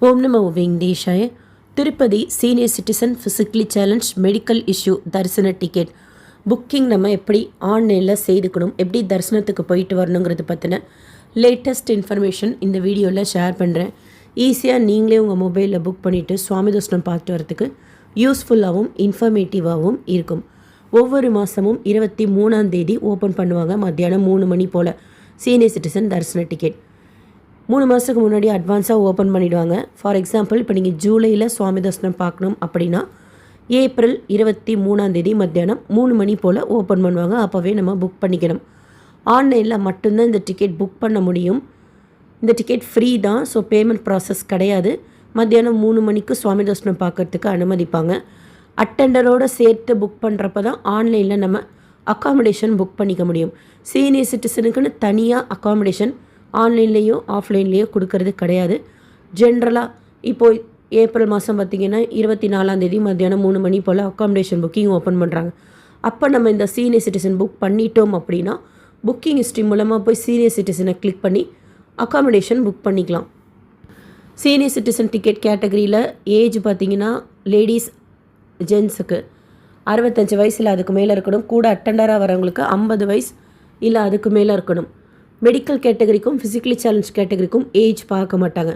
ஓம் நமோ வெங்கடேஷாய. Tirupati senior citizen physically challenge medical issue தரிசன ticket booking நம்ம எப்படி ஆன்லைனில் செய்துக்கணும், எப்படி தரிசனத்துக்கு போயிட்டு வரணுங்கிறது பற்றின லேட்டஸ்ட் இன்ஃபர்மேஷன் இந்த வீடியோவில் ஷேர் பண்ணுறேன். ஈஸியாக நீங்களே உங்கள் மொபைலில் புக் பண்ணிவிட்டு சுவாமி தரிசனம் பார்த்துட்டு வரதுக்கு யூஸ்ஃபுல்லாகவும் இன்ஃபர்மேட்டிவாகவும் இருக்கும். ஒவ்வொரு மாதமும் 23ஆம் தேதி ஓப்பன் பண்ணுவாங்க. மத்தியானம் 3 மணி போல் சீனியர் சிட்டிசன் தரிசன டிக்கெட் 3 மாதத்துக்கு முன்னாடி அட்வான்ஸாக ஓப்பன் பண்ணிவிடுவாங்க. ஃபார் எக்ஸாம்பிள், இப்போ நீங்கள் ஜூலையில் சுவாமி தரிசனம் பார்க்கணும் அப்படின்னா ஏப்ரல் 23ஆம் தேதி மத்தியானம் 3 மணி போல் ஓப்பன் பண்ணுவாங்க. அப்போவே நம்ம புக் பண்ணிக்கணும். ஆன்லைனில் மட்டும்தான் இந்த டிக்கெட் புக் பண்ண முடியும். இந்த டிக்கெட் ஃப்ரீ தான், ஸோ பேமெண்ட் ப்ராசஸ் கிடையாது. மத்தியானம் 3 மணிக்கு சுவாமி தரிசனம் பார்க்கறதுக்கு அனுமதிப்பாங்க. அட்டெண்டரோடு சேர்த்து புக் பண்ணுறப்ப தான் ஆன்லைனில் நம்ம அக்காமடேஷன் புக் பண்ணிக்க முடியும். சீனியர் சிட்டிசனுக்குன்னு தனியாக அக்காமடேஷன் ஆன்லைன்லேயோ ஆஃப்லைன்லேயோ கொடுக்கறது கிடையாது. ஜென்ரலாக இப்போது ஏப்ரல் மாதம் பார்த்திங்கன்னா 24ஆம் தேதி மத்தியானம் 3 மணி போல் அக்காமடேஷன் புக்கிங் ஓப்பன் பண்ணுறாங்க. அப்போ நம்ம இந்த சீனியர் சிட்டிசன் புக் பண்ணிட்டோம் அப்படின்னா புக்கிங் ஹிஸ்ட்ரி மூலமாக போய் சீனியர் சிட்டிசனை கிளிக் பண்ணி அக்காமடேஷன் புக் பண்ணிக்கலாம். சீனியர் சிட்டிசன் டிக்கெட் கேட்டகரியில் ஏஜ் பார்த்திங்கன்னா லேடிஸ் ஜென்ஸுக்கு 65 வயசு இல்லை அதுக்கு மேலே இருக்கணும். கூட அட்டெண்டராக வரவங்களுக்கு 50 வயசு இல்லை அதுக்கு மேலே இருக்கணும். மெடிக்கல் கேட்டகரிக்கும் ஃபிசிக்கலி சேலஞ்ச் கேட்டகரிக்கும் ஏஜ் பார்க்க மாட்டாங்க.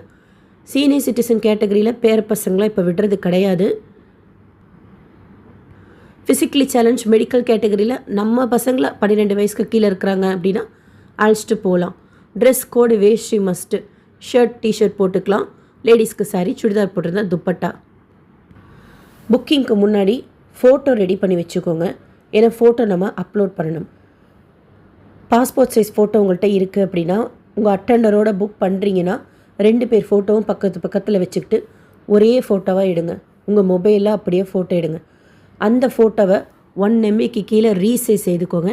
சீனியர் சிட்டிசன் கேட்டகரியில் பேர பசங்களாம் இப்போ விடுறது கிடையாது. ஃபிசிக்கலி சேலஞ்ச் மெடிக்கல் கேட்டகரியில் நம்ம பசங்களை 12 வயசுக்கு கீழே இருக்கிறாங்க அப்படின்னா அழைச்சிட்டு போகலாம். ட்ரெஸ் கோடு வேஷ்டி மஸ்ட்டு, ஷர்ட் டிஷர்ட் போட்டுக்கலாம். லேடிஸ்க்கு சாரி, சுடிதார் போட்டிருந்தா துப்பட்டா. புக்கிங்க்கு முன்னாடி ஃபோட்டோ ரெடி பண்ணி வச்சுக்கோங்க. ஏன்னா ஃபோட்டோ நம்ம அப்லோட் பண்ணணும். பாஸ்போர்ட் சைஸ் ஃபோட்டோ உங்கள்கிட்ட இருக்குது அப்படின்னா உங்கள் அட்டெண்டரோட புக் பண்ணுறீங்கன்னா 2 பேர் ஃபோட்டோவும் பக்கத்தில் வச்சுக்கிட்டு ஒரே ஃபோட்டோவாக எடுங்க. உங்கள் மொபைலில் அப்படியே ஃபோட்டோ எடுங்க. அந்த ஃபோட்டோவை 1 MBக்கு கீழே ரீசைஸ் செய்துக்கோங்க.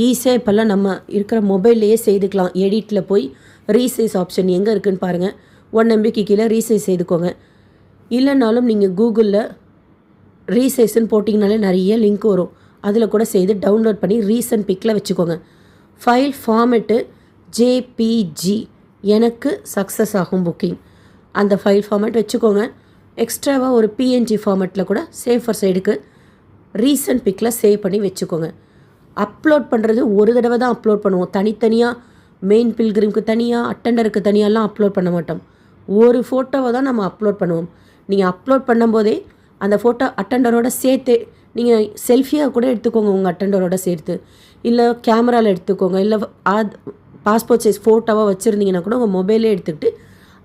ஈஸியாக இப்போல்லாம் நம்ம இருக்கிற மொபைல்லையே செய்துக்கலாம். எடிட்டில் போய் ரீசைஸ் ஆப்ஷன் எங்கே இருக்குதுன்னு பாருங்கள். 1 MBக்கு கீழே ரீசைஸ் செய்துக்கோங்க. இல்லைனாலும் நீங்கள் கூகுளில் ரீசைஸ்ன்னு போட்டிங்கனாலே நிறைய லிங்க் வரும். அதில் கூட செய்து டவுன்லோட் பண்ணி ரீசன்ட் பிக்கில் வச்சுக்கோங்க. ஃபைல் ஃபார்மெட்டு JPG எனக்கு சக்ஸஸ் ஆகும் புக்கிங். அந்த ஃபைல் ஃபார்மேட் வச்சுக்கோங்க. எக்ஸ்ட்ராவாக ஒரு PNG ஃபார்மேட்டில் கூட சேஃபர் சைடுக்கு ரீசன்ட் பிக்கில் சேவ் பண்ணி வச்சுக்கோங்க. அப்லோட் பண்ணுறது ஒரு தடவை தான் அப்லோட் பண்ணுவோம். தனித்தனியாக மெயின் பில்கிரிம்க்கு தனியாக அட்டெண்டருக்கு தனியாலாம் அப்லோட் பண்ண மாட்டோம். ஒரு ஃபோட்டோவை தான் நம்ம அப்லோட் பண்ணுவோம். நீங்கள் அப்லோட் பண்ணும்போதே அந்த ஃபோட்டோ அட்டெண்டரோட சேர்த்து நீங்கள் செல்ஃபியாக கூட எடுத்துக்கோங்க. உங்கள் அட்டெண்டரோட சேர்த்து இல்லை கேமராவில் எடுத்துக்கோங்க. இல்லை பாஸ்போர்ட் சைஸ் ஃபோட்டோவாக வச்சுருந்தீங்கன்னா கூட உங்கள் மொபைலே எடுத்துக்கிட்டு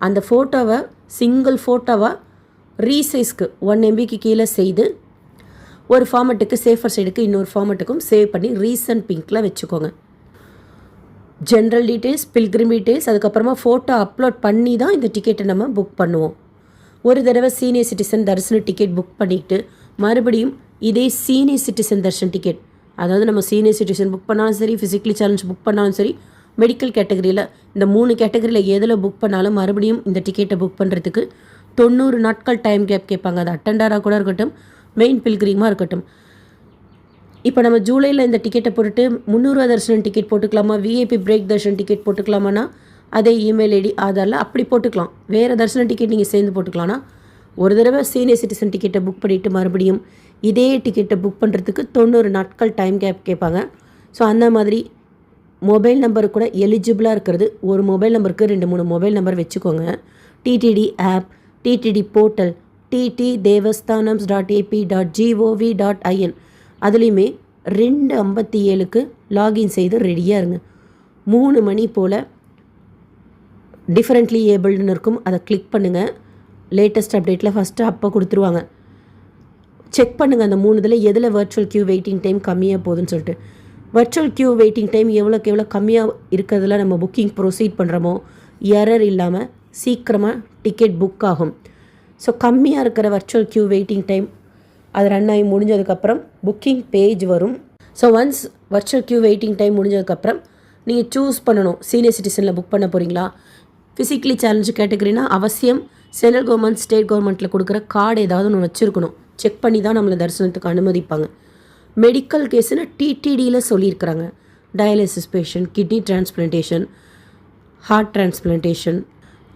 அந்த ஃபோட்டோவை சிங்கிள் ஃபோட்டோவாக ரீசைஸ்க்கு 1 MBக்கு கீழே செய்து ஒரு ஃபார்மெட்டுக்கு சேஃபர் சைடுக்கு இன்னொரு ஃபார்மெட்டுக்கும் சேவ் பண்ணி ரீசன்ட் பிங்கில் வச்சுக்கோங்க. ஜென்ரல் டீட்டெயில்ஸ், பில்கிரிம் டீட்டெயில்ஸ், அதுக்கப்புறமா ஃபோட்டோ அப்லோட் பண்ணி தான் இந்த டிக்கெட்டை நம்ம புக் பண்ணுவோம். ஒரு தடவை சீனியர் சிட்டிசன் தரிசன டிக்கெட் புக் பண்ணிவிட்டு மறுபடியும் இதே சீனியர் சிட்டிசன் தரிசன டிக்கெட், அதாவது நம்ம சீனியர் சிட்டிசன் புக் பண்ணாலும் சரி, ஃபிசிக்கலி சேலஞ்ச் புக் பண்ணாலும் சரி, மெடிக்கல் கேட்டகரியில் இந்த 3 கேட்டகரியில் எதில் புக் பண்ணாலும் மறுபடியும் இந்த டிக்கெட்டை புக் பண்ணுறதுக்கு 90 நாட்கள் டைம் கேப் கேட்பாங்க. அது அட்டெண்டராக கூட இருக்கட்டும், மெயின் பில்கிரிமாக இருக்கட்டும். இப்போ நம்ம ஜூலையில் இந்த டிக்கெட்டை போட்டுட்டு 300 தரிசனம் டிக்கெட் போட்டுக்கலாமா, VIP பிரேக் தர்ஷன் டிக்கெட் போட்டுக்கலாமான்னா அதே இமெயில் ஐடி ஆதாரில் அப்படி போட்டுக்கலாம். வேறு தரிசன டிக்கெட் நீங்கள் சேர்ந்து போட்டுக்கலாம்னா ஒரு தடவை சீனியர் சிட்டிசன் டிக்கெட்டை புக் பண்ணிவிட்டு மறுபடியும் இதே டிக்கெட்டை புக் பண்ணுறதுக்கு 90 நாட்கள் டைம் கேப் கேட்பாங்க. ஸோ அந்த மாதிரி மொபைல் நம்பர் கூட எலிஜிபிளாக இருக்கிறது. ஒரு மொபைல் நம்பருக்கு 2-3 மொபைல் நம்பர் வச்சுக்கோங்க. TTD app, TTD portal, ttdevastanams.ap.gov.in அதுலேயுமே 2:57க்கு லாகின் செய்து ரெடியாக இருங்க. 3 மணி போல் டிஃபரெண்ட்லி ஏபிள்டுன்னு இருக்கும். அதை கிளிக் பண்ணுங்கள். லேட்டஸ்ட் அப்டேட்டில் ஃபஸ்ட்டு அப்போ கொடுத்துருவாங்க. செக் பண்ணுங்கள் அந்த 3 இதில் எதில் வர்ச்சுவல் க்யூ வெயிட்டிங் டைம் கம்மியாக போகுதுன்னு சொல்லிட்டு. வர்ச்சுவல் க்யூ வெயிட்டிங் டைம் எவ்வளோக்கு எவ்வளோ கம்மியாக இருக்கிறதுல நம்ம புக்கிங் ப்ரொசீட் பண்ணுறோமோ எரர் இல்லாமல் சீக்கிரமாக டிக்கெட் புக் ஆகும். ஸோ கம்மியாக இருக்கிற வர்ச்சுவல் க்யூ வெயிட்டிங் டைம் அது ரன் ஆகி முடிஞ்சதுக்கப்புறம் புக்கிங் பேஜ் வரும். So once virtual Q waiting time முடிஞ்சதுக்கப்புறம் நீங்கள் சூஸ் பண்ணணும். சீனியர் சிட்டிசனில் புக் பண்ண போகிறீங்களா, ஃபிசிக்கலி சேலஞ்சு கேட்டகரினா அவசியம் சென்ட்ரல் கவர்மெண்ட் ஸ்டேட் கவர்மெண்ட்டில் கொடுக்குற கார்டு ஏதாவது ஒன்று வச்சுருக்கணும். செக் பண்ணி தான் நம்மளை தரிசனத்துக்கு அனுமதிப்பாங்க. மெடிக்கல் கேஸுன்னு TTDயில் சொல்லியிருக்கிறாங்க. Dialysis patient, kidney transplantation, heart transplantation,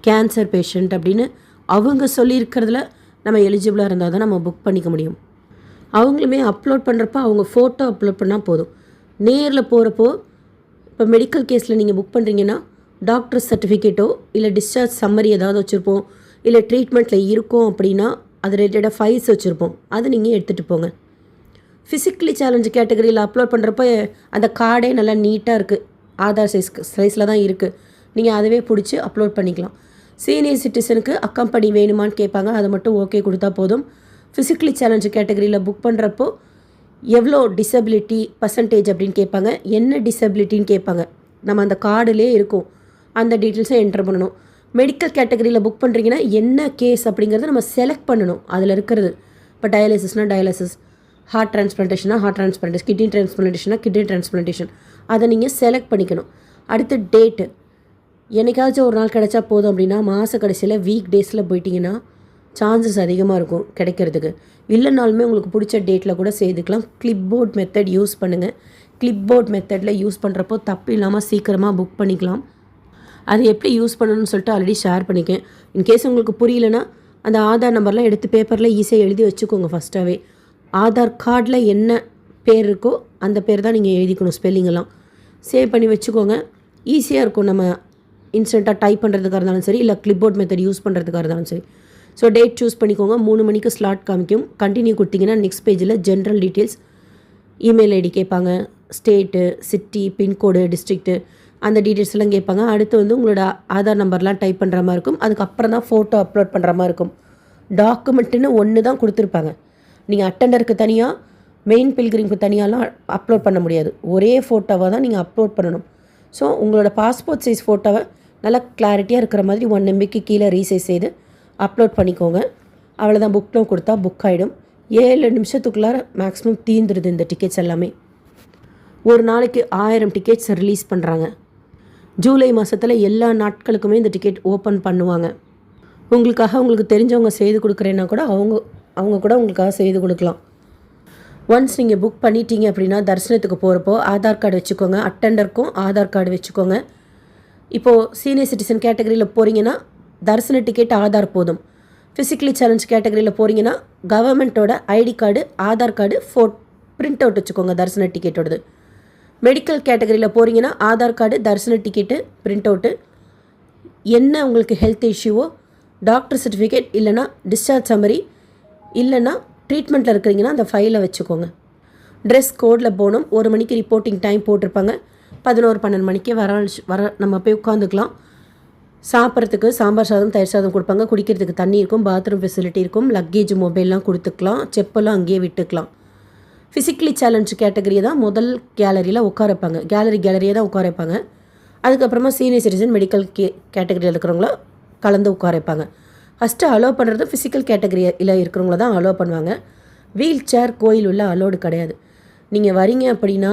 cancer patient அப்படின்னு அவங்க சொல்லியிருக்கிறதுல நம்ம எலிஜிபிளாக இருந்தால் தான் நம்ம புக் பண்ணிக்க முடியும். அவங்களுமே அப்லோட் பண்ணுறப்போ அவங்க ஃபோட்டோ அப்லோட் பண்ணால் போதும். நேரில் போகிறப்போ இப்போ மெடிக்கல் கேஸில் நீங்கள் புக் பண்ணுறீங்கன்னா டாக்டர் சர்டிஃபிகேட்டோ இல்லை டிஸ்சார்ஜ் சம்மரி ஏதாவது வச்சுருப்போம், இல்லை ட்ரீட்மெண்ட்டில் இருக்கோம் அப்படின்னா அது ரிலேட்டடாக ஃபைல்ஸ் வச்சுருப்போம், அதை நீங்கள் எடுத்துகிட்டு போங்க. ஃபிசிக்கலி சேலஞ்சு கேட்டகரியில் அப்லோட் பண்ணுறப்ப அந்த கார்டே நல்லா நீட்டாக இருக்குது, ஆதார் சைஸில் தான் இருக்குது. நீங்கள் அதுவே பிடிச்சி அப்லோட் பண்ணிக்கலாம். சீனியர் சிட்டிசனுக்கு அக்கம்பெனி வேணுமான்னு கேட்பாங்க, அதை மட்டும் ஓகே கொடுத்தா போதும். ஃபிசிக்கலி சேலஞ்சு கேட்டகரியில் புக் பண்ணுறப்போ எவ்வளோ டிசபிலிட்டி பர்சன்டேஜ் அப்படின்னு கேட்பாங்க, என்ன டிசபிலிட்டின்னு கேட்பாங்க. நம்ம அந்த கார்டுலேயே இருக்கும், அந்த டீட்டெயில்ஸை என்டர் பண்ணணும். மெடிக்கல் கேட்டகரியில் புக் பண்ணுறீங்கன்னா என்ன கேஸ் அப்படிங்கிறத நம்ம செலக்ட் பண்ணணும். அதில் இருக்கிறது இப்போ டயாலிசிஸ்னால் டயாலிசிஸ், ஹார்ட் டிரான்ஸ்பிளான்டேஷனாக ஹார்ட் டிரான்ஸ்பிளான்டேஷன், கிட்னி டிரான்ஸ்பிளான்டேஷனாக கிட்னி டிரான்ஸ்பிளான்டேஷன், அதை நீங்கள் செலக்ட் பண்ணிக்கணும். அடுத்து டேட்டு, என்னைக்காச்சும் ஒரு நாள் கிடைச்சா போதும் அப்படின்னா மாத கடைசியில் வீக் டேஸில் போயிட்டிங்கன்னா சான்சஸ் அதிகமாக இருக்கும் கிடைக்கிறதுக்கு. இல்லைனாலுமே உங்களுக்கு பிடிச்ச டேட்டில் கூட செய்துக்கலாம். கிளிப் போர்ட் மெத்தட் யூஸ் பண்ணுங்கள். கிளிப் போர்ட் மெத்தடில் யூஸ் பண்ணுறப்போ தப்பு இல்லாமல் சீக்கிரமாக புக் பண்ணிக்கலாம். அது எப்படி யூஸ் பண்ணணும்னு சொல்லிட்டு ஆல்ரெடி ஷேர் பண்ணிக்கேன். இன்கேஸ் உங்களுக்கு புரியலன்னா அந்த ஆதார் நம்பர்லாம் எடுத்து பேப்பரில் ஈஸியாக எழுதி வச்சுக்கோங்க. ஃபஸ்ட்டாகவே ஆதார் கார்டில் என்ன பேர் இருக்கோ அந்த பேர் தான் நீங்கள் எழுதிக்கணும். ஸ்பெல்லிங்கெல்லாம் சேவ் பண்ணி வச்சுக்கோங்க. ஈஸியாக இருக்கும். நம்ம இன்ஸ்டண்ட்டாக டைப் பண்ணுறதுக்காக இருந்தாலும் சரி, இல்லை கிளிப்போர்ட் மெத்தட் யூஸ் பண்ணுறதுக்காக இருந்தாலும் சரி. ஸோ டேட் சூஸ் பண்ணிக்கோங்க. 3 மணிக்கு ஸ்லாட் காமிக்கும். கண்டினியூ கொடுத்தீங்கன்னா நெக்ஸ்ட் பேஜில் ஜென்ரல் டீட்டெயில்ஸ், இமெயில் ஐடி கேட்பாங்க, ஸ்டேட்டு, சிட்டி, பின்கோடு, டிஸ்ட்ரிக்ட்டு, அந்த டீட்டெயில்ஸ் எல்லாம் கேட்பாங்க. அடுத்து உங்களோட ஆதார் நம்பர்லாம் டைப் பண்ணுற மாதிரி இருக்கும். அதுக்கப்புறம் தான் ஃபோட்டோ அப்லோட் பண்ணுற மாதிரி இருக்கும். டாக்குமெண்ட்டுன்னு ஒன்று தான் கொடுத்துருப்பாங்க. நீங்கள் அட்டெண்டருக்கு தனியாக, மெயின் பில்கிரிம்க்கு தனியாலாம் அப்லோட் பண்ண முடியாது. ஒரே ஃபோட்டோவாக தான் நீங்கள் அப்லோட் பண்ணணும். ஸோ உங்களோட பாஸ்போர்ட் சைஸ் ஃபோட்டோவை நல்லா கிளாரிட்டியாக இருக்கிற மாதிரி 1 MB கீழே ரீசைஸ் செய்து அப்லோட் பண்ணிக்கோங்க. அவ்வளோதான். புக்கில் கொடுத்தா புக் ஆகிடும். 7 நிமிஷத்துக்குள்ளார மேக்ஸிமம் தீர்ந்துடுது இந்த டிக்கெட்ஸ் எல்லாமே. ஒரு நாளைக்கு 1000 டிக்கெட்ஸ் ரிலீஸ் பண்ணுறாங்க. ஜூலை மாதத்தில் எல்லா நாட்களுக்குமே இந்த டிக்கெட் ஓப்பன் பண்ணுவாங்க. உங்களுக்கு தெரிஞ்சவங்க செய்து கொடுக்குறேன்னா கூட அவங்க கூட உங்களுக்காக செய்து கொடுக்கலாம். ஒன்ஸ் நீங்கள் புக் பண்ணிட்டீங்க அப்படின்னா தரிசனத்துக்கு போகிறப்போ ஆதார் கார்டு வச்சுக்கோங்க. அட்டெண்டருக்கும் ஆதார் கார்டு வச்சுக்கோங்க. இப்போது சீனியர் சிட்டிசன் கேட்டகரியில் போகிறீங்கன்னா தரிசன டிக்கெட் ஆதார் போதும். ஃபிசிக்கலி சேலஞ்ச் கேட்டகரியில் போகிறீங்கன்னா கவர்மெண்ட்டோட ID card, Aadhaar card, print out வச்சுக்கோங்க தரிசன டிக்கெட்டோடது. மெடிக்கல் கேட்டகரியில் போகிறீங்கன்னா ஆதார் கார்டு, தரிசன டிக்கெட்டு, பிரிண்ட் அவுட்டு, என்ன உங்களுக்கு ஹெல்த் இஷ்யூவோ, டாக்டர் சர்டிஃபிகேட், இல்லைனா டிஸ்சார்ஜ் சம்மரி, இல்லைனா ட்ரீட்மெண்ட்டில் இருக்கிறீங்கன்னா அந்த ஃபைலை வச்சுக்கோங்க. ட்ரெஸ் கோடில் போகணும். 1 மணிக்கு ரிப்போர்ட்டிங் டைம் போட்டிருப்பாங்க. 11-12 மணிக்கு வர நம்ம போய் உட்காந்துக்கலாம். சாப்பிட்றதுக்கு சாம்பார் சாதம், தயிர் சாதம் கொடுப்பாங்க. குடிக்கிறதுக்கு தண்ணி இருக்கும். பாத்ரூம் ஃபெசிலிட்டி இருக்கும். லக்கேஜ், மொபைல்லாம் கொடுத்துக்கலாம். செப்பெல்லாம் அங்கேயே விட்டுக்கலாம். ஃபிசிக்கலி சேலஞ்சு கேட்டகரியை தான் முதல் கேலரியில் உட்கார வைப்பாங்க. கேலரியை தான் உட்கார வைப்பாங்க. அதுக்கப்புறமா சீனியர் சிட்டிசன் மெடிக்கல் கேட்டகரியில் இருக்கிறவங்கள கலந்து உட்கார வைப்பாங்க. ஃபஸ்ட்டு அலோவ் பண்ணுறது ஃபிசிக்கல் கேட்டகரியில் இருக்கிறவங்கள தான் அலோவ் பண்ணுவாங்க. வீல் சேர் கோயில் உள்ள அலோடு கிடையாது. நீங்கள் வரீங்க அப்படின்னா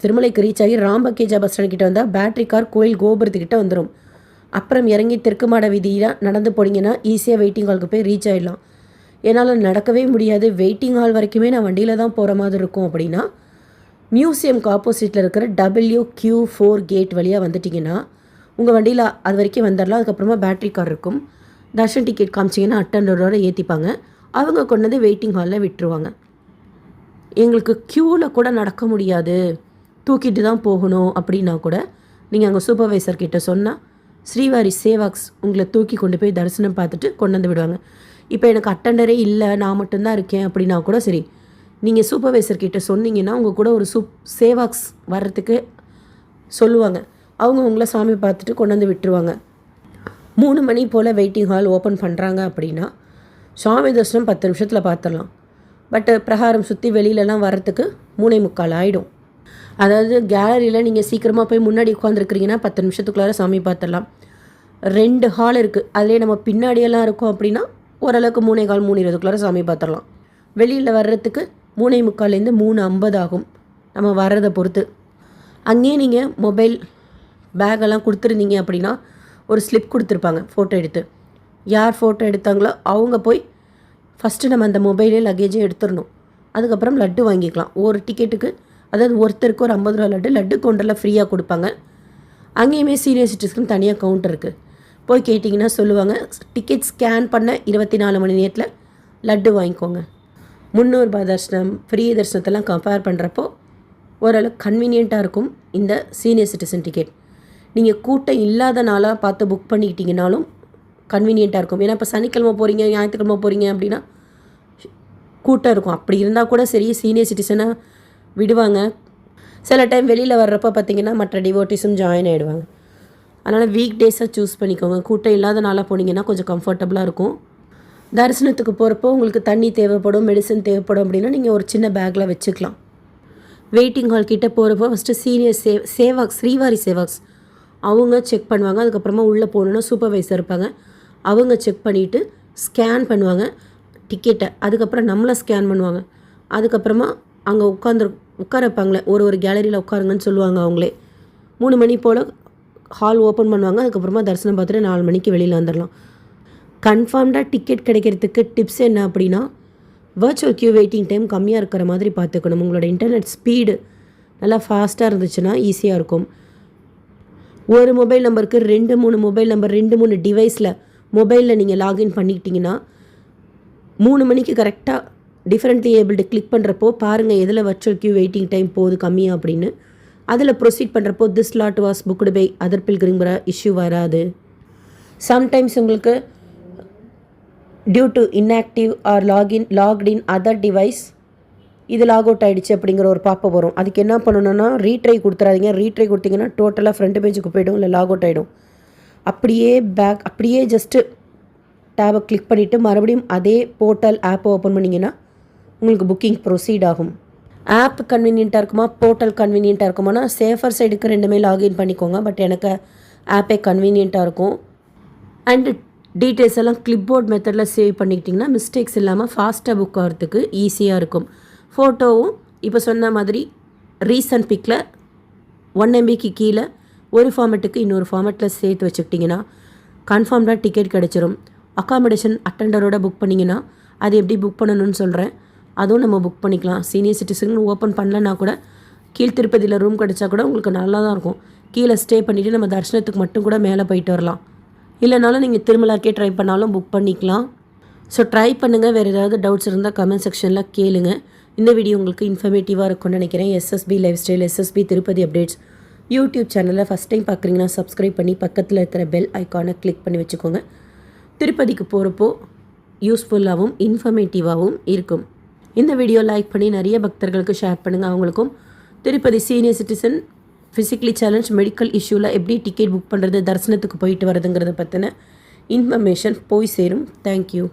திருமலைக்கு ரீச் ஆகி ராம்பக்கேஜா பஸ் ஸ்டாண்ட் கிட்ட வந்தால் பேட்ரி கார் கோயில் கோபுரத்துக்கிட்ட வந்துடும். அப்புறம் இறங்கி தெற்கு மாட வீதியில் நடந்து போனீங்கன்னா ஈஸியாக வெயிட்டிங் ஹாலுக்கு போய் ரீச் ஆகிடலாம். என்னால் நடக்கவே முடியாது, வெயிட்டிங் ஹால் வரைக்குமே நான் வண்டியில் தான் போகிற மாதிரி இருக்கும் அப்படின்னா மியூசியம்க்கு ஆப்போசிட்டில் இருக்கிற WQ4 கேட் வழியாக வந்துட்டிங்கன்னா உங்கள் வண்டியில் அது வரைக்கும் வந்துடலாம். அதுக்கப்புறமா பேட்ரி கார் இருக்கும். தர்ஷன் டிக்கெட் காமிச்சிங்கன்னா அட்டெண்டரோட ஏற்றிப்பாங்க. அவங்க கொண்டு வந்து வெயிட்டிங் ஹாலில் விட்டுருவாங்க. எங்களுக்கு க்யூவில் கூட நடக்க முடியாது, தூக்கிட்டு தான் போகணும் அப்படின்னா கூட நீங்கள் அங்கே சூப்பர்வைசர் கிட்ட சொன்னால் ஸ்ரீவாரி சேவாக்ஸ் உங்களை தூக்கி கொண்டு போய் தரிசனம் பார்த்துட்டு கொண்டு வந்து விடுவாங்க. இப்போ எனக்கு அட்டெண்டரே இல்லை, நான் மட்டும்தான் இருக்கேன் அப்படின்னா கூட சரி, நீங்கள் சூப்பர்வைசர் கிட்ட சொன்னீங்கன்னா உங்கள் கூட ஒரு சேவாக்ஸ் வர்றதுக்கு சொல்லுவாங்க. அவங்க உங்களை சாமி பார்த்துட்டு கொண்டு வந்து விட்டுருவாங்க. 3 மணி போல் வெயிட்டிங் ஹால் ஓப்பன் பண்ணுறாங்க அப்படின்னா சாமி தரிசனம் 10 நிமிஷத்தில் பார்த்துடலாம். பட் பிரகாரம் சுற்றி வெளியிலலாம் வர்றதுக்கு 3:45 ஆகிடும். அதாவது கேலரியில் நீங்கள் சீக்கிரமாக போய் முன்னாடி உட்காந்துருக்கிறீங்கன்னா 10 நிமிஷத்துக்குள்ளார சாமி பார்த்துடலாம். 2 ஹால் இருக்குது, அதிலே நம்ம பின்னாடியெல்லாம் இருக்கோம் அப்படின்னா ஓரளவுக்கு 3:15 3:20 சாமி பார்த்துடலாம். வெளியில் வர்றதுக்கு 3:45 3:50 ஆகும், நம்ம வர்றதை பொறுத்து. அங்கேயே நீங்கள் மொபைல் பேக்கெல்லாம் கொடுத்துருந்தீங்க அப்படின்னா ஒரு ஸ்லிப் கொடுத்துருப்பாங்க ஃபோட்டோ எடுத்து. யார் ஃபோட்டோ எடுத்தாங்களோ அவங்க போய் ஃபஸ்ட்டு நம்ம அந்த மொபைலே லக்கேஜே எடுத்துடணும். அதுக்கப்புறம் லட்டு வாங்கிக்கலாம். ஒரு டிக்கெட்டுக்கு, அதாவது ஒருத்தருக்கு ஒரு 50 ரூபா லட்டு கவுண்டரில் ஃப்ரீயாக கொடுப்பாங்க. அங்கேயுமே சீனியர் சிட்டிசனுக்கு தனியாக கவுண்டர் இருக்குது. போய் கேட்டிங்கன்னா சொல்லுவாங்க. டிக்கெட் ஸ்கேன் பண்ண 24 மணி நேரத்தில் லட்டு வாங்கிக்கோங்க. 300 தர்ஷனம், ஃப்ரீ தர்ஷனத்தெல்லாம் கம்பேர் பண்ணுறப்போ ஓரளவுக்கு கன்வீனியண்ட்டாக இருக்கும் இந்த சீனியர் சிட்டிசன் டிக்கெட். நீங்கள் கூட்டம் இல்லாத நாளாக பார்த்து புக் பண்ணிக்கிட்டிங்கனாலும் கன்வீனியண்ட்டாக இருக்கும். ஏன்னா இப்போ சனிக்கிழமை போகிறீங்க, ஞாயிற்றுக்கிழமை போகிறீங்க அப்படின்னா கூட்டம் இருக்கும். அப்படி இருந்தால் கூட சரி சீனியர் சிட்டிசனாக விடுவாங்க. சில டைம் வெளியில் வர்றப்போ பார்த்திங்கன்னா மற்ற டிவோட்டிஸும் ஜாயின் ஆகிடுவாங்க. அதனால் வீக் டேஸாக சூஸ் பண்ணிக்கோங்க. கூட்டம் இல்லாத நாளாக போனீங்கன்னா கொஞ்சம் கம்ஃபர்டபுளாக இருக்கும். தரிசனத்துக்கு போகிறப்போ உங்களுக்கு தண்ணி தேவைப்படும், மெடிசன் தேவைப்படும் அப்படின்னா நீங்கள் ஒரு சின்ன பேக்கில் வச்சுக்கலாம். வெயிட்டிங் ஹால் கிட்டே போகிறப்போ ஃபஸ்ட்டு சீனியர் சேவாக்ஸ், ஸ்ரீவாரி சேவாக்ஸ் அவங்க செக் பண்ணுவாங்க. அதுக்கப்புறமா உள்ளே போகணுன்னா சூப்பர்வைசர் இருப்பாங்க, அவங்க செக் பண்ணிவிட்டு ஸ்கேன் பண்ணுவாங்க டிக்கெட்டை. அதுக்கப்புறம் நம்மளை ஸ்கேன் பண்ணுவாங்க. அதுக்கப்புறமா அங்கே உட்கார வைப்பாங்களே, ஒரு கேலரியில் உட்காருங்கன்னு சொல்லுவாங்க அவங்களே. 3 மணி போல் ஹால் ஓப்பன் பண்ணுவாங்க. அதுக்கப்புறமா தரிசனம் பார்த்துட்டு 4 மணிக்கு வெளியில் வந்துடலாம். கன்ஃபார்ம்டாக டிக்கெட் கிடைக்கிறதுக்கு டிப்ஸ் என்ன அப்படின்னா, வர்ச்சுவல் க்யூ வெயிட்டிங் டைம் கம்மியாக இருக்கிற மாதிரி பார்த்துக்கணும். உங்களோட இன்டர்நெட் ஸ்பீடு நல்லா ஃபாஸ்ட்டாக இருந்துச்சுன்னா ஈஸியாக இருக்கும். ஒரு மொபைல் நம்பருக்கு 2-3 மொபைல் நம்பர், 2-3 டிவைஸில் மொபைலில் நீங்கள் லாகின் பண்ணிக்கிட்டிங்கன்னா 3 மணிக்கு கரெக்டாக டிஃப்ரெண்ட்லி ஏபிள்டு கிளிக் பண்ணுறப்போ பாருங்கள் எதில் வர்ச்சுவல் க்யூ வெயிட்டிங் டைம் போகுது கம்மியாக அப்படின்னு. அதில் ப்ரொசீட் பண்ணுறப்போ this slot was booked by other பில்கிரிங்கிற இஷ்யூ வராது. சம்டைம்ஸ் உங்களுக்கு due to inactive or login other device இது லாக் அவுட் ஆகிடுச்சு அப்படிங்கிற ஒரு பாப்பப் வரும். அதுக்கு என்ன பண்ணணுன்னா ரீட்ரை கொடுத்துறாதீங்க. ரீட்ரை கொடுத்தீங்கன்னா டோட்டலாக ஃப்ரண்ட் பேஜுக்கு போய்டும், இல்லை லாக் அவுட் ஆகிடும். அப்படியே ஜஸ்ட்டு டேபை கிளிக் பண்ணிவிட்டு மறுபடியும் அதே போர்ட்டல் ஆப்பை ஓப்பன் பண்ணிங்கன்னா உங்களுக்கு புக்கிங் ப்ரொசீட் ஆகும். ஆப் கன்வீனியண்ட்டாக இருக்குமா, போர்ட்டல் கன்வீனியண்ட்டாக இருக்குமானா சேஃபர் சைடுக்கு ரெண்டுமே லாகின் பண்ணிக்கோங்க. பட் எனக்கு ஆப்பே கன்வீனியண்ட்டாக இருக்கும். அண்டு டீட்டெயில்ஸ் எல்லாம் கிளிப்போர்ட் மெத்தடில் சேவ் பண்ணிக்கிட்டிங்கன்னா மிஸ்டேக்ஸ் இல்லாமல் ஃபாஸ்ட்டாக புக் ஆகிறதுக்கு ஈஸியாக இருக்கும். ஃபோட்டோவும் இப்போ சொன்ன மாதிரி ரீசன்ட் பிக்கில் 1 MBக்கு கீழே ஒரு ஃபார்மேட்டுக்கு இன்னொரு ஃபார்மேட்டில் சேர்த்து வச்சுக்கிட்டிங்கன்னா கன்ஃபார்ம்டாக டிக்கெட் கிடச்சிரும். அக்காமடேஷன் அட்டெண்டரோட புக் பண்ணிங்கன்னா அது எப்படி புக் பண்ணணும்னு சொல்கிறேன், அதுவும் நம்ம புக் பண்ணிக்கலாம். சீனியர் சிட்டிசன் ஓப்பன் பண்ணலன்னா கூட கீழ் திருப்பதியில் ரூம் கிடச்சா கூட உங்களுக்கு நல்லா தான் இருக்கும். கீழே ஸ்டே பண்ணிவிட்டு நம்ம தரிசனத்துக்கு மட்டும் கூட மேலே போயிட்டு வரலாம். இல்லைனாலும் நீங்கள் திருமலாக்கே ட்ரை பண்ணாலும் புக் பண்ணிக்கலாம். ஸோ ட்ரை பண்ணுங்கள். வேறு ஏதாவது டவுட்ஸ் இருந்தால் கமெண்ட் செக்ஷனில் கேளுங்க. இந்த வீடியோ உங்களுக்கு இன்ஃபர்மேட்டிவாக இருக்கும்னு நினைக்கிறேன். SSB life style, SSB Tirupati updates YouTube சேனலில் ஃபஸ்ட் டைம் பார்க்குறீங்கன்னா சப்ஸ்கிரைப் பண்ணி பக்கத்தில் இருக்கிற பெல் ஐக்கானை கிளிக் பண்ணி வச்சுக்கோங்க. திருப்பதிக்கு போகிறப்போ யூஸ்ஃபுல்லாகவும் இன்ஃபர்மேட்டிவாகவும் இருக்கும். இந்த வீடியோ லைக் பண்ணி நிறைய பக்தர்களுக்கு ஷேர் பண்ணுங்கள். அவங்களுக்கும் Tirupati senior citizen physically challenge medical இஷ்யூவில் எப்படி டிக்கெட் புக் பண்ணுறது, தரிசனத்துக்கு போயிட்டு வரதுங்கிறத பற்றின இன்ஃபர்மேஷன் போய் சேரும். தேங்க்யூ.